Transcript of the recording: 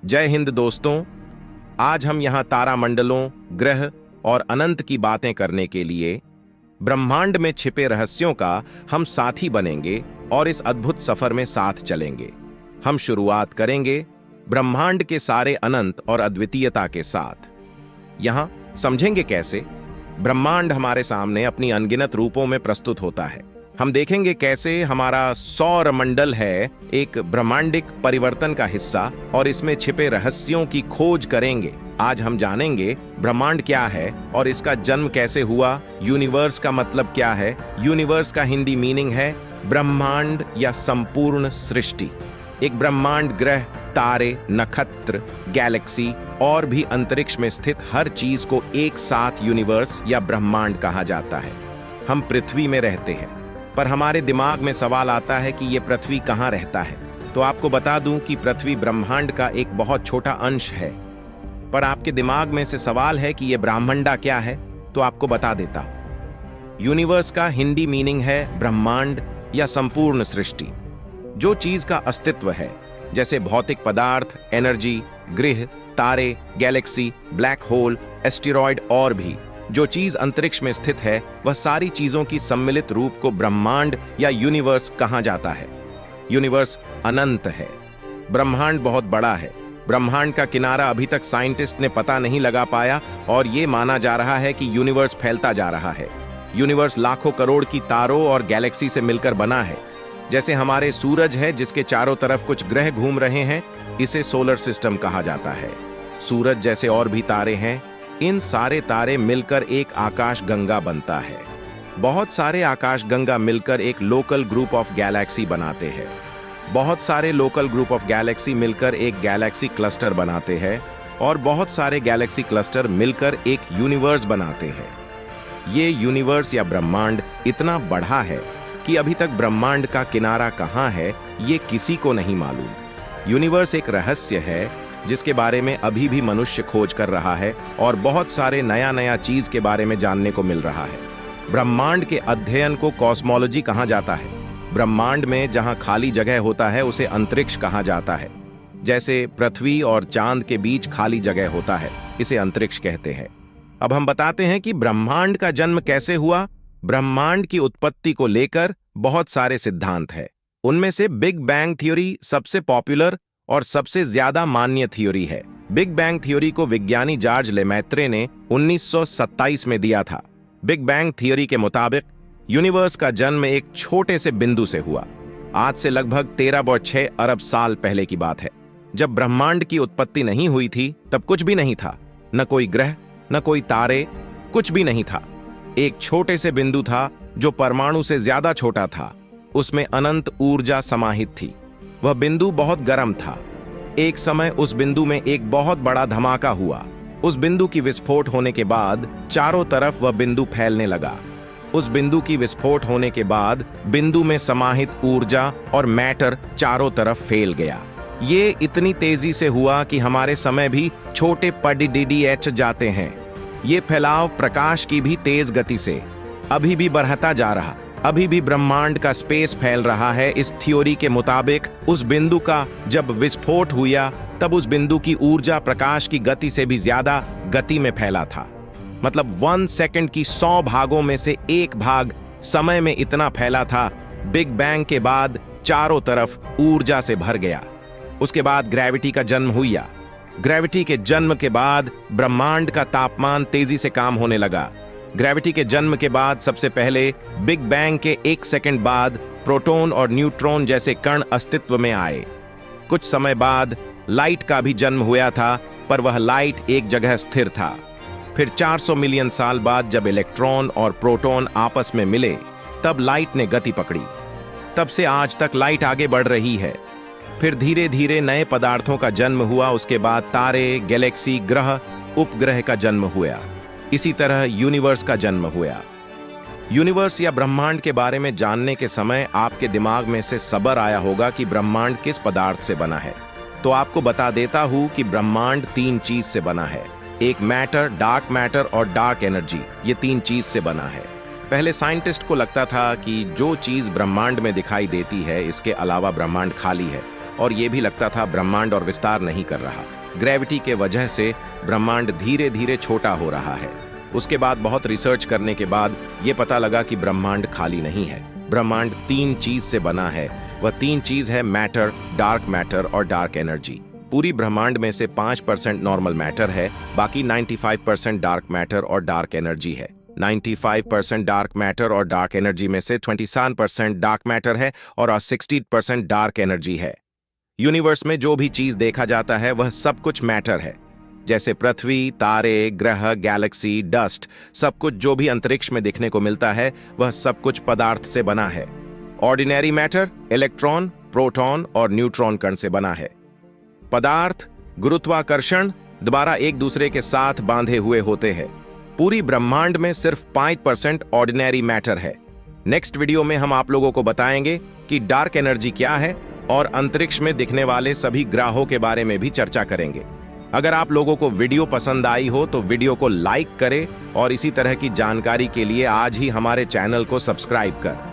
जय हिंद दोस्तों। आज हम यहाँ तारामंडलों, ग्रह और अनंत की बातें करने के लिए ब्रह्मांड में छिपे रहस्यों का हम साथी बनेंगे और इस अद्भुत सफर में साथ चलेंगे। हम शुरुआत करेंगे ब्रह्मांड के सारे अनंत और अद्वितीयता के साथ। यहाँ समझेंगे कैसे ब्रह्मांड हमारे सामने अपनी अनगिनत रूपों में प्रस्तुत होता है। हम देखेंगे कैसे हमारा सौर मंडल है एक ब्रह्मांडिक परिवर्तन का हिस्सा और इसमें छिपे रहस्यों की खोज करेंगे। आज हम जानेंगे ब्रह्मांड क्या है और इसका जन्म कैसे हुआ, यूनिवर्स का मतलब क्या है। यूनिवर्स का हिंदी मीनिंग है ब्रह्मांड या संपूर्ण सृष्टि। एक ब्रह्मांड ग्रह, तारे, नक्षत्र, गैलेक्सी और भी अंतरिक्ष में स्थित हर चीज को एक साथ यूनिवर्स या ब्रह्मांड कहा जाता है। हम पृथ्वी में रहते हैं, पर हमारे दिमाग में सवाल आता है कि यह पृथ्वी कहाँ रहता है। तो आपको बता दूं कि पृथ्वी ब्रह्मांड का एक बहुत छोटा अंश है। पर आपके दिमाग में से सवाल है कि यह ब्रह्मांड क्या है, तो आपको बता देता हूं। यूनिवर्स का हिंदी मीनिंग है ब्रह्मांड या संपूर्ण सृष्टि। जो चीज का अस्तित्व है, जैसे भौतिक पदार्थ, एनर्जी, ग्रह, तारे, गैलेक्सी, ब्लैक होल, एस्टेरॉयड और भी जो चीज अंतरिक्ष में स्थित है, वह सारी चीजों की सम्मिलित रूप को ब्रह्मांड या यूनिवर्स कहा जाता है। यूनिवर्स अनंत है। ब्रह्मांड बहुत बड़ा है। ब्रह्मांड का किनारा अभी तक साइंटिस्ट ने पता नहीं लगा पाया और यह माना जा रहा है कि यूनिवर्स फैलता जा रहा है। यूनिवर्स लाखों करोड़ की तारों और गैलेक्सी से मिलकर बना है। जैसे हमारे सूरज है जिसके चारों तरफ कुछ ग्रह घूम रहे हैं, इसे सोलर सिस्टम कहा जाता है। सूरज जैसे और भी तारे हैं, इन सारे तारे मिलकर एक आकाश गंगा बनता है। बहुत सारे आकाश गंगा मिलकर एक लोकल ग्रुप ऑफ गैलेक्सी बनाते हैं। बहुत सारे लोकल ग्रुप ऑफ गैलेक्सी मिलकर एक गैलेक्सी क्लस्टर बनाते हैं और बहुत सारे गैलेक्सी क्लस्टर मिलकर एक यूनिवर्स बनाते हैं। ये यूनिवर्स या ब्रह्मांड इतना बड़ा है कि अभी तक ब्रह्मांड का किनारा कहाँ है, ये किसी को नहीं मालूम। यूनिवर्स एक रहस्य है जिसके बारे में अभी भी मनुष्य खोज कर रहा है और बहुत सारे नया चीज के बारे में जानने को मिल रहा है। ब्रह्मांड के अध्ययन को कॉस्मोलॉजी कहा जाता है। ब्रह्मांड में जहां खाली जगह होता है उसे अंतरिक्ष कहा जाता है। जैसे पृथ्वी और चांद के बीच खाली जगह होता है, इसे अंतरिक्ष कहते हैं। अब हम बताते हैं कि ब्रह्मांड का जन्म कैसे हुआ। ब्रह्मांड की उत्पत्ति को लेकर बहुत सारे सिद्धांत हैं। उनमें से बिग बैंग थ्योरी सबसे पॉपुलर और सबसे ज्यादा मान्य थ्योरी है। बिग बैंग थ्योरी को विज्ञानी जॉर्ज लेमैत्रे ने 1927 में दिया था। बिग बैंग थ्योरी के मुताबिक यूनिवर्स का जन्म एक छोटे से बिंदु से हुआ। आज से लगभग 13.6 अरब साल पहले की बात है। जब ब्रह्मांड की उत्पत्ति नहीं हुई थी तब कुछ भी नहीं था, न कोई ग्रह, न कोई तारे, कुछ भी नहीं था। एक छोटे से बिंदु था जो परमाणु से ज्यादा छोटा था। उसमें अनंत ऊर्जा समाहित थी। वह बिंदु बहुत गर्म था। एक समय उस बिंदु में एक बहुत बड़ा धमाका हुआ। उस बिंदु की विस्फोट होने के बाद चारों तरफ वह बिंदु फैलने लगा। उस बिंदु की विस्फोट होने के बाद बिंदु में समाहित ऊर्जा और मैटर चारों तरफ फैल गया। ये इतनी तेजी से हुआ कि हमारे समय भी छोटे पडीडीएच जाते हैं। ये फैलाव प्रकाश की भी तेज गति से अभी भी बढ़ता जा रहा। अभी भी ब्रह्मांड का स्पेस फैल रहा है। इस थ्योरी के मुताबिक उस बिंदु का जब विस्फोट हुआ तब उस बिंदु की ऊर्जा प्रकाश की गति से भी ज्यादा गति में फैला था। मतलब 1 सेकंड की 100 भागों में से 1 भाग समय में इतना फैला था। बिग बैंग के बाद चारों तरफ ऊर्जा से भर गया। उसके बाद ग्रेविटी का जन्म हुआ। ग्रेविटी के जन्म के बाद ब्रह्मांड का तापमान तेजी से कम होने लगा। ग्रेविटी के जन्म के बाद सबसे पहले बिग बैंग के 1 सेकंड बाद प्रोटॉन और न्यूट्रॉन जैसे कण अस्तित्व में आए। कुछ समय बाद लाइट का भी जन्म हुआ था, पर वह लाइट एक जगह स्थिर था। फिर 400 मिलियन साल बाद जब इलेक्ट्रॉन और प्रोटॉन आपस में मिले तब लाइट ने गति पकड़ी। तब से आज तक लाइट आगे बढ़ रही है। फिर धीरे धीरे नए पदार्थों का जन्म हुआ। उसके बाद तारे, गैलेक्सी, ग्रह, उपग्रह का जन्म हुआ। इसी तरह यूनिवर्स का जन्म हुआ। यूनिवर्स या ब्रह्मांड के बारे में जानने के समय आपके दिमाग में से सवाल आया होगा कि ब्रह्मांड किस पदार्थ से बना है। तो आपको बता देता हूं कि ब्रह्मांड 3 चीज से बना है। एक मैटर, डार्क मैटर और डार्क एनर्जी। ये 3 चीज से बना है। पहले साइंटिस्ट को लगता था कि जो चीज ब्रह्मांड में दिखाई देती है इसके अलावा ब्रह्मांड खाली है। और ये भी लगता था ब्रह्मांड और विस्तार नहीं कर रहा। ग्रेविटी के वजह से ब्रह्मांड धीरे धीरे छोटा हो रहा है। उसके बाद बहुत रिसर्च करने के बाद ये पता लगा कि ब्रह्मांड खाली नहीं है। ब्रह्मांड 3 चीज से बना है। वह 3 चीज है मैटर, डार्क मैटर और डार्क एनर्जी। पूरी ब्रह्मांड में से 5% नॉर्मल मैटर है, बाकी 95% डार्क मैटर और डार्क एनर्जी है। 95% डार्क मैटर और डार्क एनर्जी में से 27% डार्क मैटर है और 60% डार्क एनर्जी है। यूनिवर्स में जो भी चीज देखा जाता है वह सब कुछ मैटर है, जैसे पृथ्वी, तारे, ग्रह, गैलेक्सी, डस्ट, सब कुछ जो भी अंतरिक्ष में दिखने को मिलता है वह सब कुछ पदार्थ से बना है। ऑर्डिनरी मैटर इलेक्ट्रॉन, प्रोटॉन और न्यूट्रॉन कण से बना है। पदार्थ गुरुत्वाकर्षण द्वारा एक दूसरे के साथ बांधे हुए होते हैं। पूरी ब्रह्मांड में सिर्फ 5% ऑर्डिनरी मैटर है। नेक्स्ट वीडियो में हम आप लोगों को बताएंगे कि डार्क एनर्जी क्या है और अंतरिक्ष में दिखने वाले सभी ग्रहों के बारे में भी चर्चा करेंगे। अगर आप लोगों को वीडियो पसंद आई हो तो वीडियो को लाइक करें और इसी तरह की जानकारी के लिए आज ही हमारे चैनल को सब्सक्राइब कर